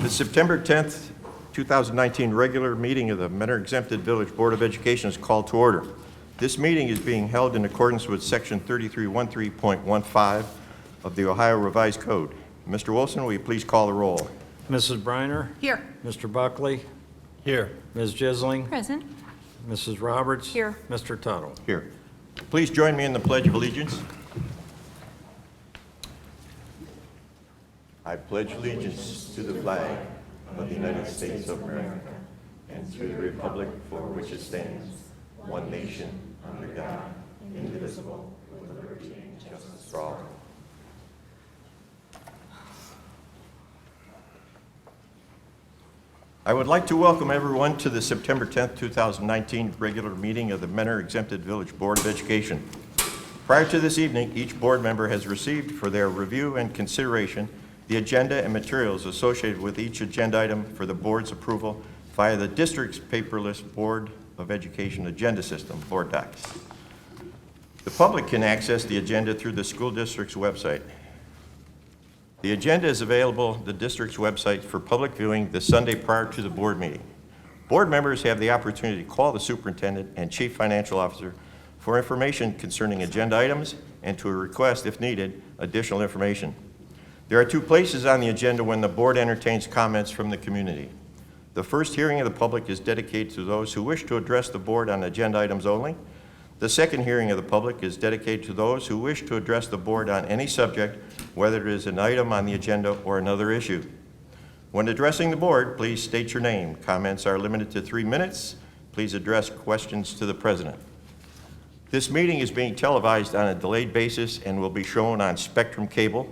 The September 10th, 2019 regular meeting of the Mentor Exempted Village Board of Education is called to order. This meeting is being held in accordance with Section 3313.15 of the Ohio Revised Code. Mr. Wilson, will you please call the roll? Mrs. Briner? Here. Mr. Buckley? Here. Ms. Jisling? Present. Mrs. Roberts? Here. Mr. Tuttle? Here. Please join me in the Pledge of Allegiance. I pledge allegiance to the flag of the United States of America and to the republic for which it stands, one nation, under God, indivisible, with liberty and justice for all. I would like to welcome everyone to the September 10th, 2019 regular meeting of the Mentor Exempted Village Board of Education. Prior to this evening, each board member has received for their review and consideration the agenda and materials associated with each agenda item for the board's approval via the district's paperless Board of Education agenda system, Board Docs. The public can access the agenda through the school district's website. The agenda is available at the district's website for public viewing the Sunday prior to the board meeting. Board members have the opportunity to call the superintendent and chief financial officer for information concerning agenda items and to request, if needed, additional information. There are two places on the agenda when the board entertains comments from the community. The first hearing of the public is dedicated to those who wish to address the board on agenda items only. The second hearing of the public is dedicated to those who wish to address the board on any subject, whether it is an item on the agenda or another issue. When addressing the board, please state your name. Comments are limited to 3 minutes. Please address questions to the president. This meeting is being televised on a delayed basis and will be shown on Spectrum Cable,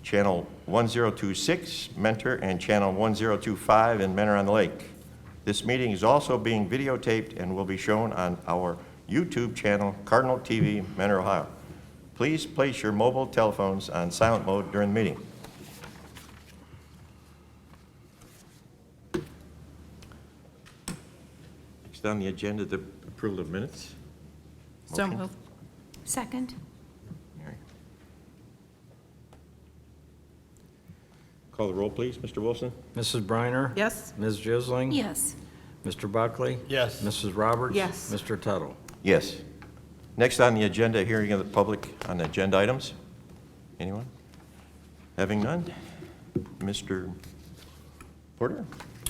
Channel 1026, Mentor, and Channel 1025 in Mentor on the Lake. This meeting is also being videotaped and will be shown on our YouTube channel, Cardinal TV, Mentor, Ohio. Please place your mobile telephones on silent mode during the meeting. Next on the agenda, the approval of minutes. So Motion? moved. Second. Mary. Call the roll, please. Mr. Wilson? Mrs. Briner? Yes. Ms. Jisling? Yes. Mr. Buckley? Yes. Mrs. Roberts? Yes. Mr. Tuttle? Yes. Next on the agenda, hearing of the public on agenda items. Anyone? Having none? Mr. Porter,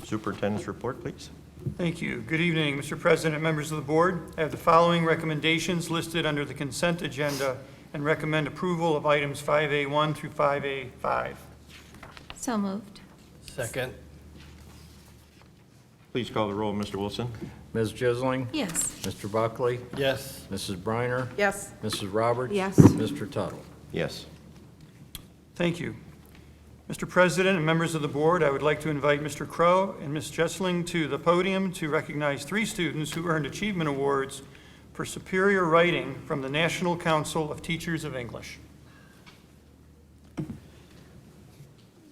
Superintendent's report, please. Thank you. Good evening, Mr. President, members of the board. I have the following recommendations listed under the consent agenda and recommend approval of items 5A1 through 5A5. So moved. Second. Please call the roll, Mr. Wilson. Ms. Jisling? Yes. Mr. Buckley? Yes. Mrs. Briner? Yes. Mrs. Roberts? Yes. Mr. Tuttle? Yes. Thank you. Mr. President and members of the board, I would like to invite Mr. Crow and Ms. Jessling to the podium to recognize 3 students who earned achievement awards for superior writing from the National Council of Teachers of English.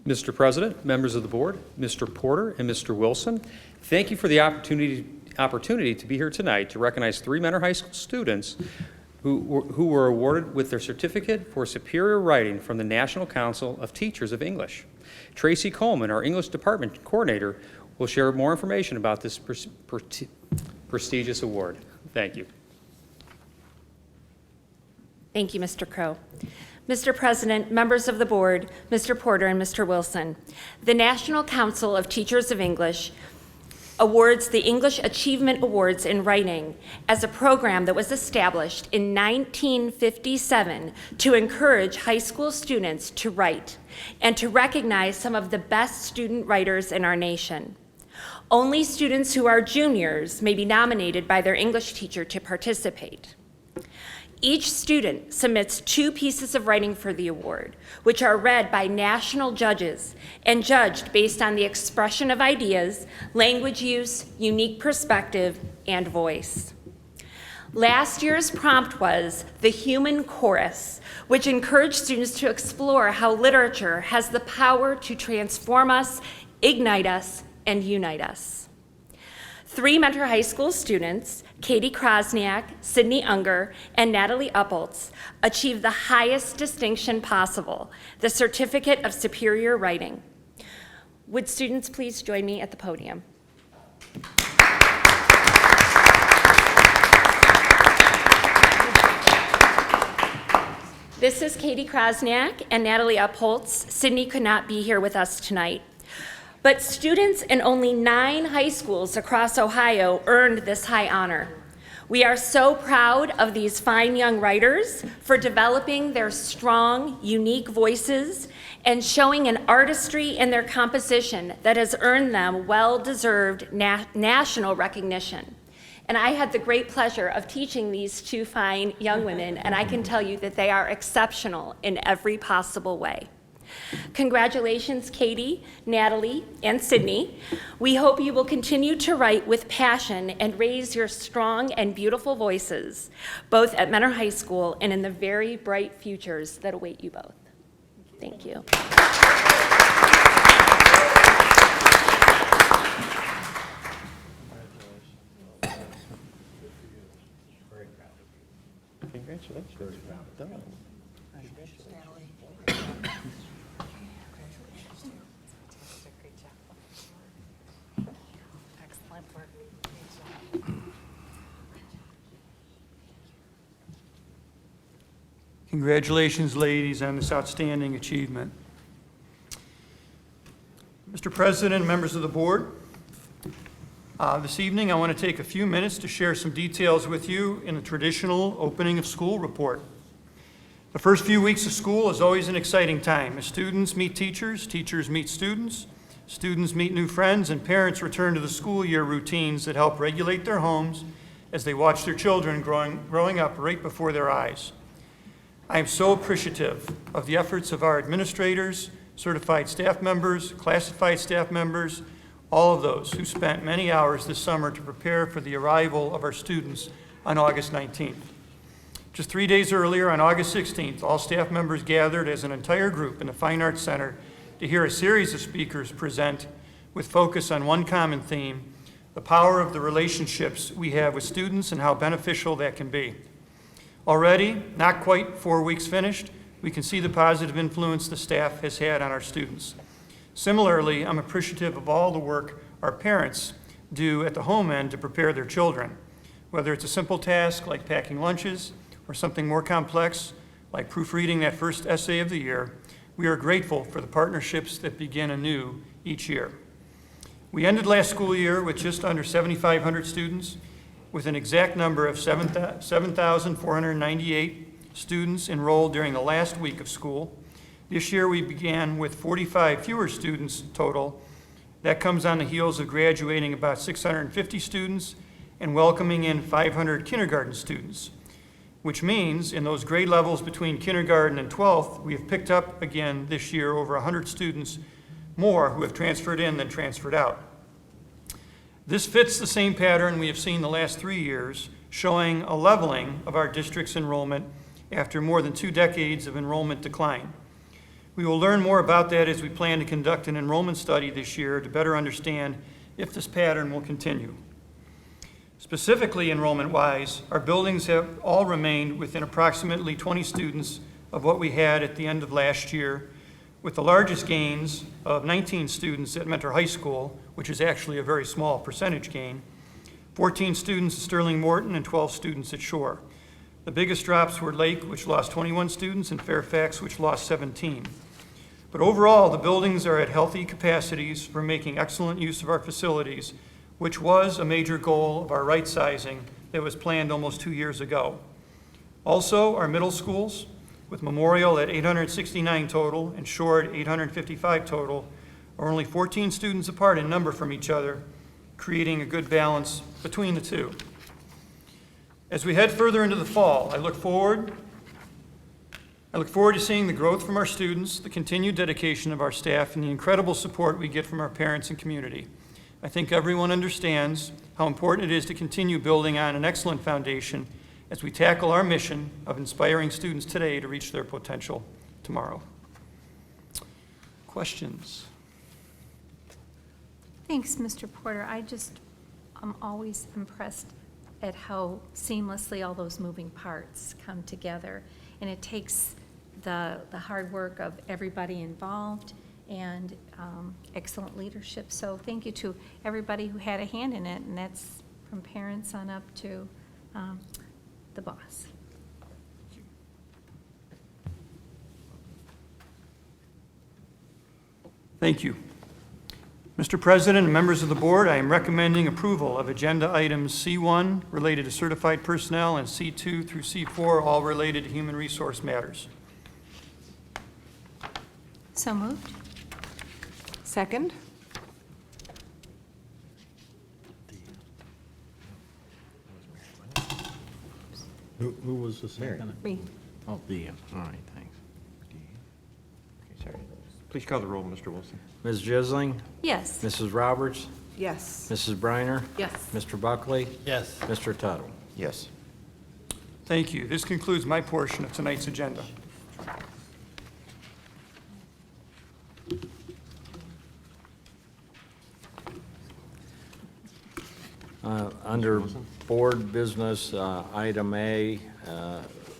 Mr. President, members of the board, Mr. Porter and Mr. Wilson, thank you for the opportunity to be here tonight to recognize 3 Mentor High School students who were awarded with their certificate for superior writing from the National Council of Teachers of English. Tracy Coleman, our English department coordinator, will share more information about this prestigious award. Thank you. Thank you, Mr. Crow. Mr. President, members of the board, Mr. Porter and Mr. Wilson, the National Council of Teachers of English awards the English Achievement Awards in Writing as a program that was established in 1957 to encourage high school students to write and to recognize some of the best student writers in our nation. Only students who are juniors may be nominated by their English teacher to participate. Each student submits 2 pieces of writing for the award, which are read by national judges and judged based on the expression of ideas, language use, unique perspective, and voice. Last year's prompt was The Human Chorus, which encouraged students to explore how literature has the power to transform us, ignite us, and unite us. 3 Mentor High School students, Katie Krosniak, Sydney Unger, and Natalie Uppoltz, achieved the highest distinction possible, the Certificate of Superior Writing. Would students please join me at the podium? This is Katie Krosniak and Natalie Upholtz. Sydney could not be here with us tonight. But students in only 9 high schools across Ohio earned this high honor. We are so proud of these fine young writers for developing their strong, unique voices and showing an artistry in their composition that has earned them well-deserved national recognition. And I had the great pleasure of teaching these 2 fine young women, and I can tell you that they are exceptional in every possible way. Congratulations, Katie, Natalie, and Sydney. We hope you will continue to write with passion and raise your strong and beautiful voices, both at Mentor High School and in the very bright futures that await you both. Thank you. Congratulations. Well done. Excellent work. Congratulations, ladies, on this outstanding achievement. Mr. President, members of the board, this evening I want to take a few minutes to share some details with you in the traditional opening of school report. The first few weeks of school is always an exciting time as students meet teachers, teachers meet students, students meet new friends, and parents return to the school year routines that help regulate their homes as they watch their children growing up right before their eyes. I am so appreciative of the efforts of our administrators, certified staff members, classified staff members, all of those who spent many hours this summer to prepare for the arrival of our students on August 19th. Just 3 days earlier, on August 16th, all staff members gathered as an entire group in the Fine Arts Center to hear a series of speakers present with focus on one common theme, the power of the relationships we have with students and how beneficial that can be. Already, not quite 4 weeks finished, we can see the positive influence the staff has had on our students. Similarly, I'm appreciative of all the work our parents do at the home end to prepare their children, whether it's a simple task like packing lunches or something more complex like proofreading that first essay of the year. We are grateful for the partnerships that begin anew each year. We ended last school year with just under 7,500 students, with an exact number of 7,498 students enrolled during the last week of school. This year we began with 45 fewer students total. That comes on the heels of graduating about 650 students and welcoming in 500 kindergarten students, which means in those grade levels between kindergarten and 12th, we have picked up again this year over 100 students more who have transferred in than transferred out. This fits the same pattern we have seen the last 3 years, showing a leveling of our district's enrollment after more than 2 decades of enrollment decline. We will learn more about that as we plan to conduct an enrollment study this year to better understand if this pattern will continue. Specifically enrollment-wise, our buildings have all remained within approximately 20 students of what we had at the end of last year, with the largest gains of 19 students at Mentor High School, which is actually a very small percentage gain, 14 students at Sterling Morton, and 12 students at Shore. The biggest drops were Lake, which lost 21 students, and Fairfax, which lost 17. But overall, the buildings are at healthy capacities for making excellent use of our facilities, which was a major goal of our right sizing that was planned almost 2 years ago. Also, our middle schools, with Memorial at 869 total and Shore at 855 total, are only 14 students apart in number from each other, creating a good balance between the two. As we head further into the fall, I look forward to seeing the growth from our students, the continued dedication of our staff, and the incredible support we get from our parents and community. I think everyone understands how important it is to continue building on an excellent foundation as we tackle our mission of inspiring students today to reach their potential tomorrow. Questions? Thanks, Mr. Porter. I'm always impressed at how seamlessly all those moving parts come together. And it takes the hard work of everybody involved and excellent leadership. So thank you to everybody who had a hand in it, and that's from parents on up to the boss. Thank you. Mr. President and members of the board, I am recommending approval of agenda items C1 related to certified personnel and C2 through C4, all related to human resource matters. So moved? Second? Who was the Mary. second? Me. Oh, Deanne. All right, thanks. Okay, sorry. Please call the roll, Mr. Wilson. Ms. Jisling? Yes. Mrs. Roberts? Yes. Mrs. Briner? Yes. Mr. Buckley? Yes. Mr. Tuttle? Yes. Thank you. This concludes my portion of tonight's agenda. Under board business, item A,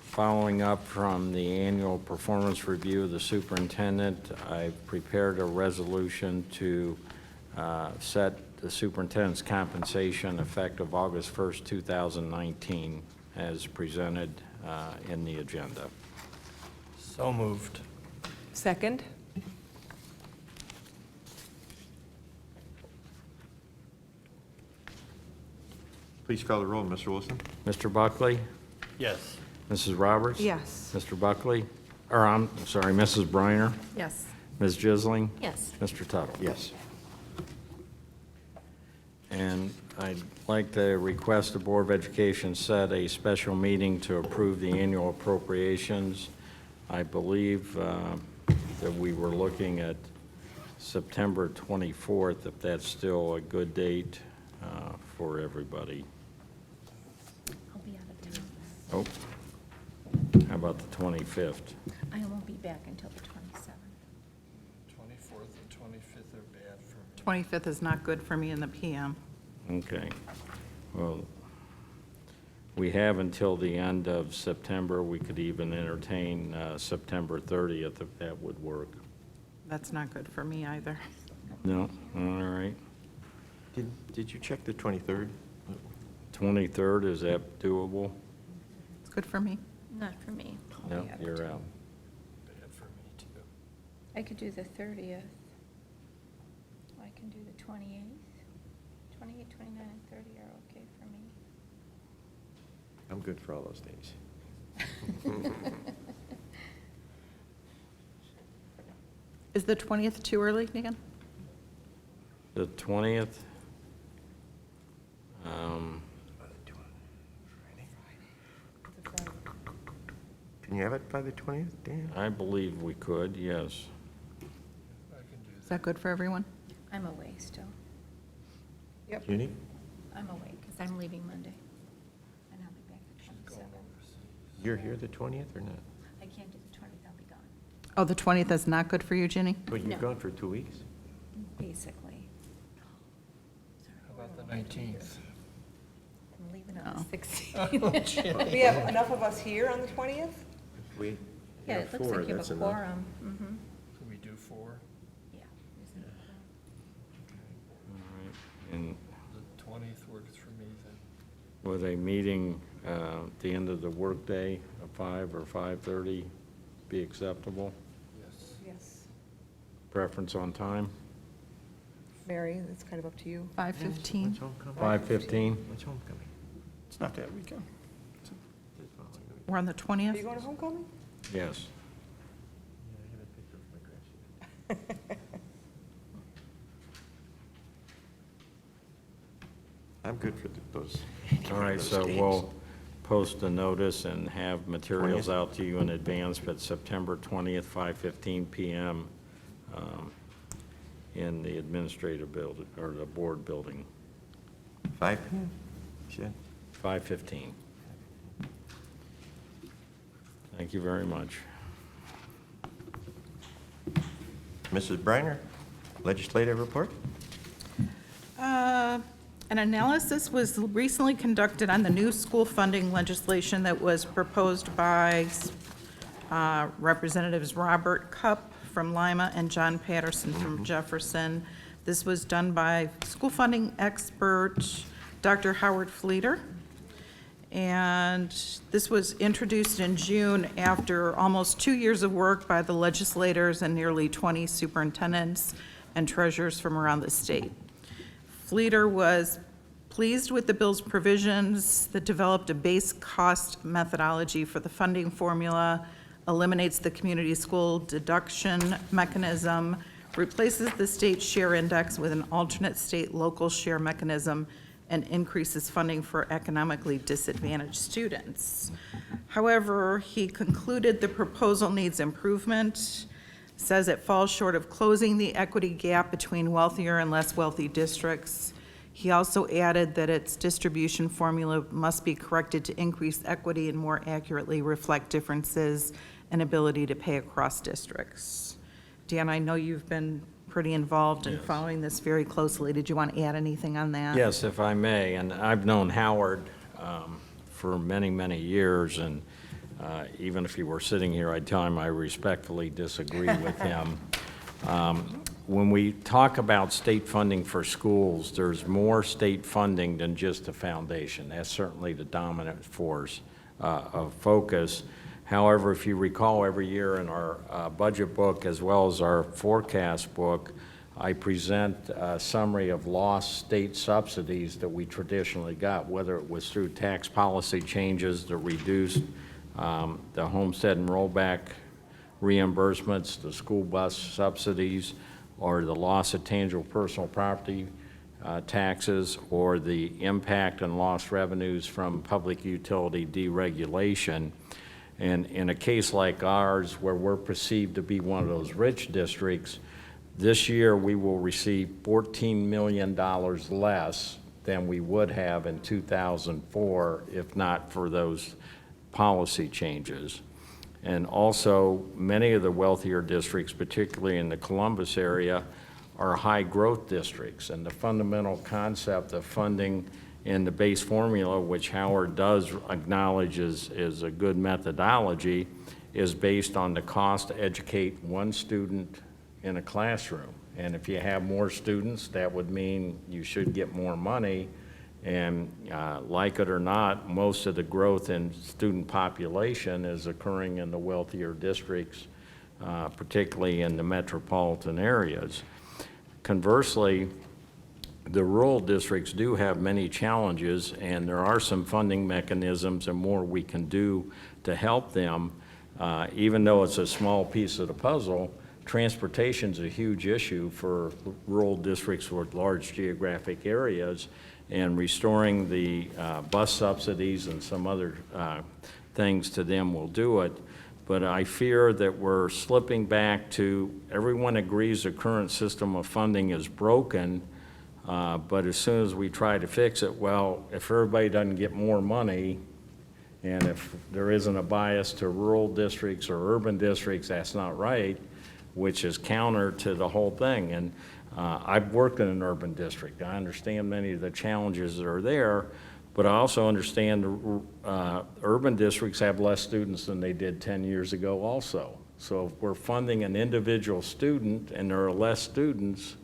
following up from the annual performance review of the superintendent, I've prepared a resolution to set the superintendent's compensation effective August 1st, 2019, as presented in the agenda. So moved. Second? Please call the roll, Mr. Wilson. Mr. Buckley? Yes. Mrs. Roberts? Yes. Mr. Buckley? Or, I'm sorry, Mrs. Briner? Yes. Ms. Jisling? Yes. Mr. Tuttle? Yes. And I'd like to request the Board of Education set a special meeting to approve the annual appropriations. I believe that we were looking at September 24th, if that's still a good date for everybody. I'll be out of town. Oh, how about the 25th? I won't be back until the 27th. 24th and 25th are bad for me. 25th is not good for me in the PM. Okay. Well, we have until the end of September. We could even entertain September 30th, if that would work. That's not good for me either. No? All right. Did you check the 23rd? 23rd, is that doable? It's good for me. Not for me. I'll No, be out of you're town. out. Bad for me, too. I could do the 30th. I can do the 28th. 28, 29, and 30 are okay for me. I'm good for all those days. Is the 20th too early, Dan? The 20th? Can you have it by the 20th, Dan? I believe we could, yes. I can do Is that good for everyone? I'm away still. Junie? I'm away because I'm leaving Monday. And I'll be back the 27th. You're here the 20th or not? I can't do the 20th, I'll be gone, Oh, the 20th is not good for you, Ginny? But you're No. gone for 2 weeks? basically. How about the 19th? I'm leaving on Oh. the 16th. We have enough of us here on the 20th? We Yeah, have it looks 4, like you have that's a enough. quorum. Mm-hmm. Can we do 4? Yeah. isn't it? All right. And The 20th works for me then. with a meeting at the end of the workday at 5 or 5:30 be acceptable? Yes. Yes. Preference on time? Mary, it's kind of up to you. 5:15? When's homecoming? 5:15? When's homecoming? It's not that weekend. We're on the Are 20th? you going to homecoming? Yes. Yeah, I haven't picked up my grass yet. I'm good for those. All right, those so dates. we'll post a notice and have materials 20th? out to you in advance, but September 20th, 5:15 PM in the administrative building, or the board building, 5 p.m.? You said? 5:15. Thank you very much. Mrs. Briner, legislative report? An analysis was recently conducted on the new school funding legislation that was proposed by Representatives Robert Cupp from Lima and John Patterson from Jefferson. This was done by school funding expert Dr. Howard Fleeter. And this was introduced in June after almost 2 years of work by the legislators and nearly 20 superintendents and treasurers from around the state. Fleeter was pleased with the bill's provisions that developed a base cost methodology for the funding formula, eliminates the community school deduction mechanism, replaces the state share index with an alternate state local share mechanism, and increases funding for economically disadvantaged students. However, he concluded the proposal needs improvement, says it falls short of closing the equity gap between wealthier and less wealthy districts. He also added that its distribution formula must be corrected to increase equity and more accurately reflect differences in ability to pay across districts. Dan, I know you've been pretty involved in following this very closely. Did you want to add anything on that? Yes, if I may, and I've known Howard for many, many years, and even if he were sitting here, I'd tell him I respectfully disagree with him. When we talk about state funding for schools, there's more state funding than just the foundation. That's certainly the dominant force of focus. However, if you recall, every year in our budget book as well as our forecast book, I present a summary of lost state subsidies that we traditionally got, whether it was through tax policy changes that reduced the homestead and rollback reimbursements, the school bus subsidies, or the loss of tangible personal property taxes, or the impact and lost revenues from public utility deregulation. And in a case like ours, where we're perceived to be one of those rich districts, this year we will receive $14 million less than we would have in 2004 if not for those policy changes. And also, many of the wealthier districts, particularly in the Columbus area, are high-growth districts. And the fundamental concept of funding in the base formula, which Howard does acknowledge is a good methodology, is based on the cost to educate one student in a classroom. And if you have more students, that would mean you should get more money. And like it or not, most of the growth in student population is occurring in the wealthier districts, particularly in the metropolitan areas. Conversely, the rural districts do have many challenges, and there are some funding mechanisms and more we can do to help them. Even though it's a small piece of the puzzle, transportation's a huge issue for rural districts with large geographic areas, and restoring the bus subsidies and some other things to them will do it. But I fear that we're slipping back to, everyone agrees the current system of funding is broken, but as soon as we try to fix it, well, if everybody doesn't get more money, and if there isn't a bias to rural districts or urban districts, that's not right, which is counter to the whole thing. And I've worked in an urban district. I understand many of the challenges that are there, but I also understand urban districts have less students than they did 10 years ago also. So if we're funding an individual student and there are less students,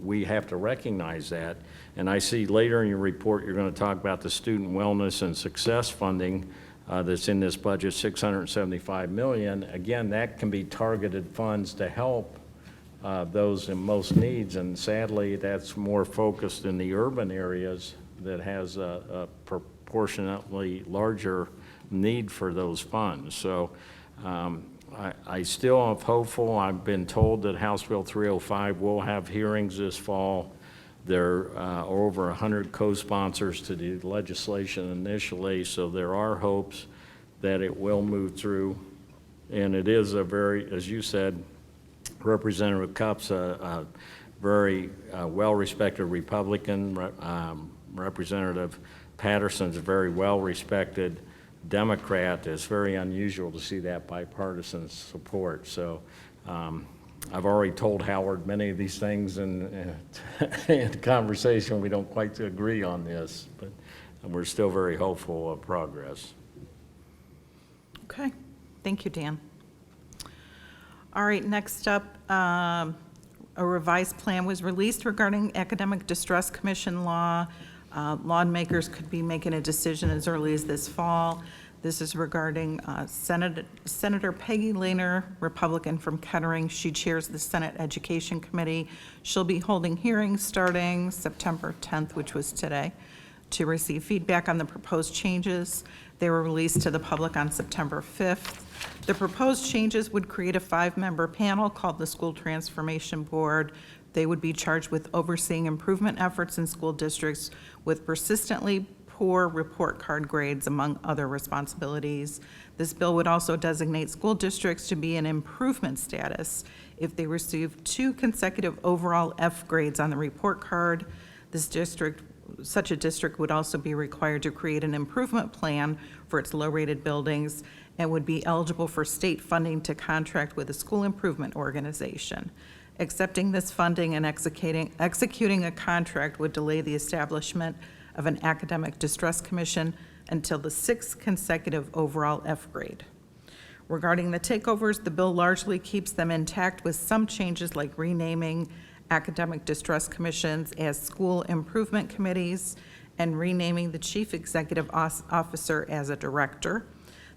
we have to recognize that. And I see later in your report you're going to talk about the student wellness and success funding that's in this budget, $675 million. Again, that can be targeted funds to help those in most needs, and sadly that's more focused in the urban areas that has a proportionately larger need for those funds. So I still am hopeful. I've been told that House Bill 305 will have hearings this fall. There are over 100 co-sponsors to the legislation initially, so there are hopes that it will move through. And it is a very, as you said, Representative Cupp's a very well-respected Republican. Representative Patterson's a very well-respected Democrat. It's very unusual to see that bipartisan support. So I've already told Howard many of these things in conversation. We don't quite agree on this, but we're still very hopeful of progress. Okay, thank you, Dan. All right, next up, a revised plan was released regarding Academic Distress Commission law. Lawmakers could be making a decision as early as this fall. This is regarding Senator Peggy Lehner, Republican from Kettering. She chairs the Senate Education Committee. She'll be holding hearings starting September 10th, which was today, to receive feedback on the proposed changes. They were released to the public on September 5th. The proposed changes would create a 5-member panel called the School Transformation Board. They would be charged with overseeing improvement efforts in school districts with persistently poor report card grades, among other responsibilities. This bill would also designate school districts to be in improvement status if they receive 2 consecutive overall F grades on the report card. Such a district would also be required to create an improvement plan for its low-rated buildings and would be eligible for state funding to contract with a school improvement organization. Accepting this funding and executing a contract would delay the establishment of an academic distress commission until the 6th consecutive overall F grade. Regarding the takeovers, the bill largely keeps them intact with some changes like renaming academic distress commissions as school improvement committees and renaming the chief executive officer as a director.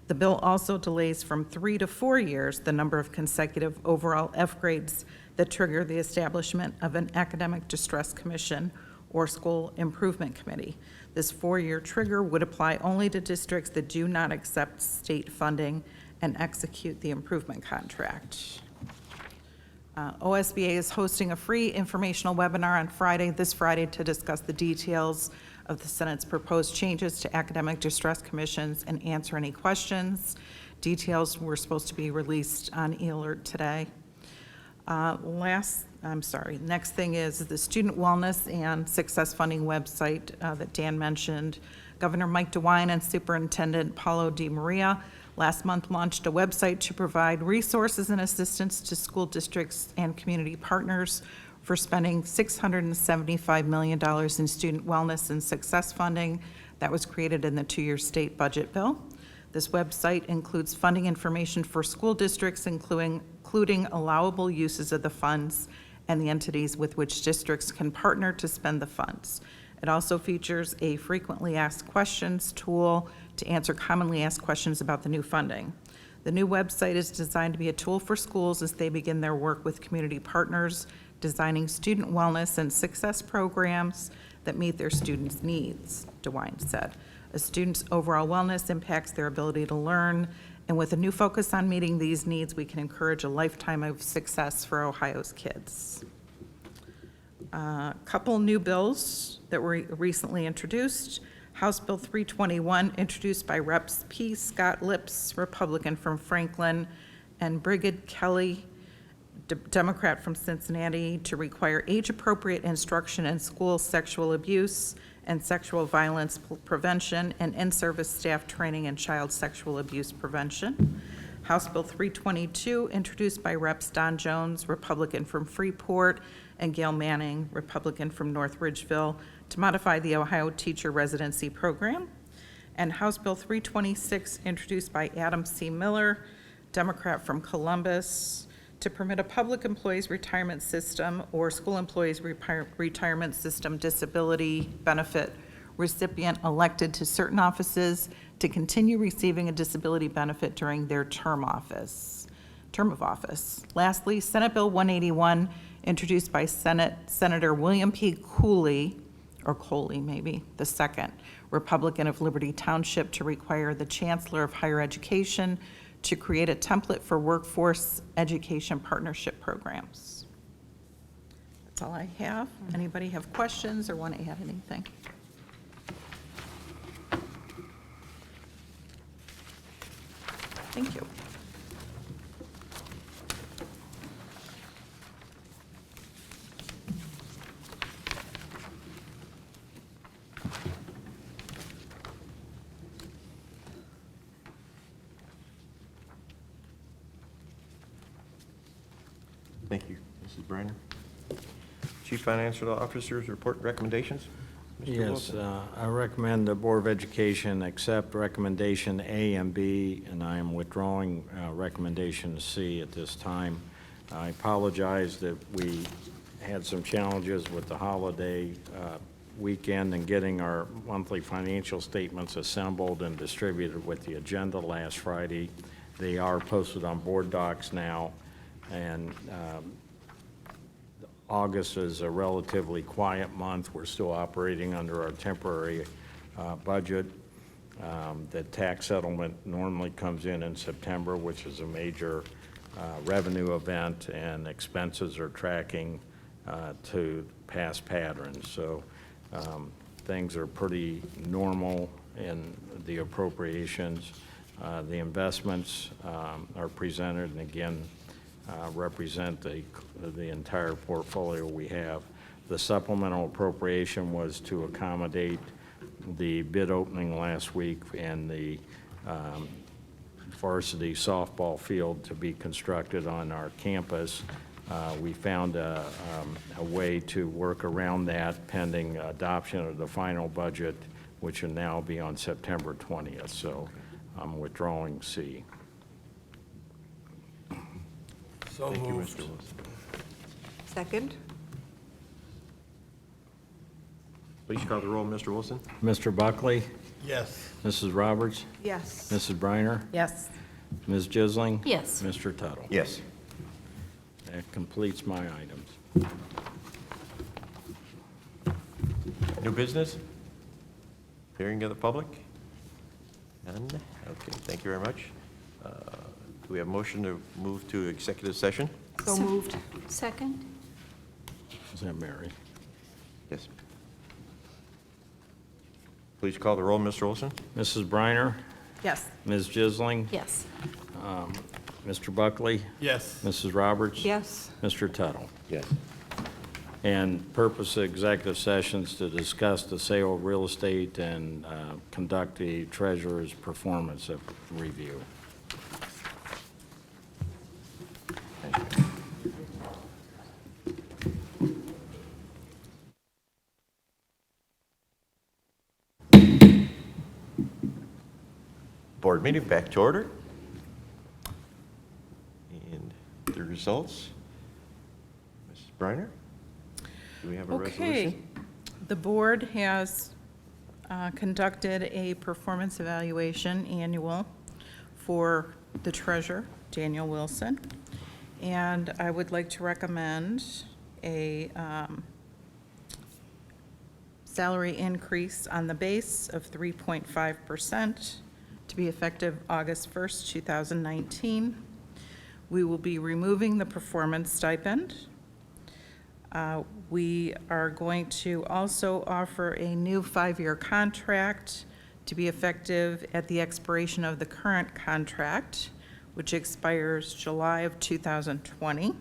The bill also delays from 3 to 4 years the number of consecutive overall F grades that trigger the establishment of an academic distress commission or school improvement committee. This 4-year trigger would apply only to districts that do not accept state funding and execute the improvement contract. OSBA is hosting a free informational webinar on this Friday, to discuss the details of the Senate's proposed changes to academic distress commissions and answer any questions. Details were supposed to be released on eAlert today. Next thing is the Student Wellness and Success Funding website that Dan mentioned. Governor Mike DeWine and Superintendent Paulo Di Maria last month launched a website to provide resources and assistance to school districts and community partners for spending $675 million in student wellness and success funding that was created in the 2-year state budget bill. This website includes funding information for school districts, including allowable uses of the funds and the entities with which districts can partner to spend the funds. It also features a frequently asked questions tool to answer commonly asked questions about the new funding. The new website is designed to be a tool for schools as they begin their work with community partners, designing student wellness and success programs that meet their students' needs, DeWine said. A student's overall wellness impacts their ability to learn, and with a new focus on meeting these needs, we can encourage a lifetime of success for Ohio's kids. A couple new bills that were recently introduced. House Bill 321, introduced by Reps P. Scott Lips, Republican from Franklin, and Brigid Kelly, Democrat from Cincinnati, to require age-appropriate instruction in school sexual abuse and sexual violence prevention and in-service staff training in child sexual abuse prevention. House Bill 322, introduced by Reps Don Jones, Republican from Freeport, and Gail Manning, Republican from North Ridgeville, to modify the Ohio Teacher Residency Program. And House Bill 326, introduced by Adam C. Miller, Democrat from Columbus, to permit a public employees retirement system or school employees retirement system disability benefit recipient elected to certain offices to continue receiving a disability benefit during their term of office. Lastly, Senate Bill 181, introduced by Senator William P. Cooley, or Coley maybe, the second, Republican of Liberty Township, to require the Chancellor of Higher Education to create a template for workforce education partnership programs. That's all I have. Anybody have questions or want to add anything? Thank you. Thank you, Mrs. Briner. Chief Financial Officer's report and recommendations. Yes, I recommend the Board of Education accept recommendation A and B, and I am withdrawing recommendation C at this time. I apologize that we had some challenges with the holiday weekend and getting our monthly financial statements assembled and distributed with the agenda last Friday. They are posted on board docs now, and August is a relatively quiet month. We're still operating under our temporary budget. The tax settlement normally comes in September, which is a major revenue event, and expenses are tracking to past patterns. So things are pretty normal in the appropriations. The investments are presented, and again, represent the entire portfolio we have. The supplemental appropriation was to accommodate the bid opening last week and the varsity softball field to be constructed on our campus. We found a way to work around that pending adoption of the final budget, which will now be on September 20th. So I'm withdrawing C. So Thank you, moved. Mr. Wilson. Second? Please call the roll, Mr. Wilson. Mr. Buckley, Yes. Mrs. Roberts, Yes. Mrs. Briner, Yes. Ms. Jisling? Yes. Mr. Tuttle? Yes. That completes my items. New business? Hearing of the public? None? Okay, thank you very much. Do we have a motion to move to executive session? So moved. Second? Is that Mary? Yes. Please call the roll, Mr. Olson. Mrs. Briner, Yes. Ms. Jisling? Yes. Mr. Buckley? Yes. Mrs. Roberts? Yes. Mr. Tuttle? Yes. And purpose of executive sessions to discuss the sale of real estate and conduct the treasurer's performance of review. Board meeting back to order. And the results. Mrs. Briner, do we have a Okay. resolution? The board has conducted a performance evaluation annual for the treasurer, Daniel Wilson, and I would like to recommend a salary increase on the base of 3.5% to be effective August 1st, 2019. We will be removing the performance stipend. We are going to also offer a new 5-year contract to be effective at the expiration of the current contract, which expires July of 2020.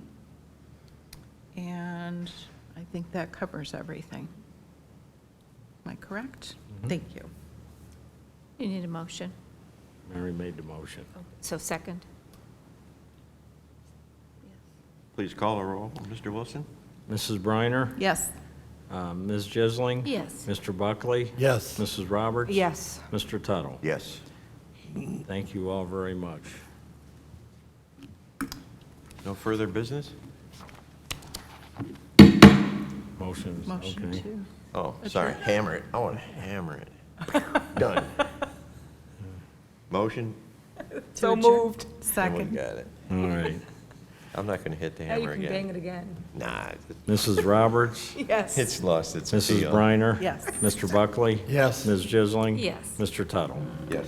And I think that covers everything. Am I correct? Thank you. You need a motion. Mary made the motion. So second? Please call the roll, Mr. Wilson. Mrs. Briner, Yes. Ms. Jisling? Yes. Mr. Buckley? Yes. Mrs. Roberts? Yes. Mr. Tuttle? Yes. Thank you all very much. No further business? Motion is Motion okay. to. Oh, sorry, hammer it. I want to hammer it. Done. Motion? So moved. And we Second. got it. All right. I'm not going to hit the Now you hammer can bang again. it again. Nah, Mrs. Roberts? Yes. it's lost its Mrs. appeal. Briner? Yes. Mr. Buckley? Yes. Ms. Jisling? Yes. Mr. Tuttle? Yes.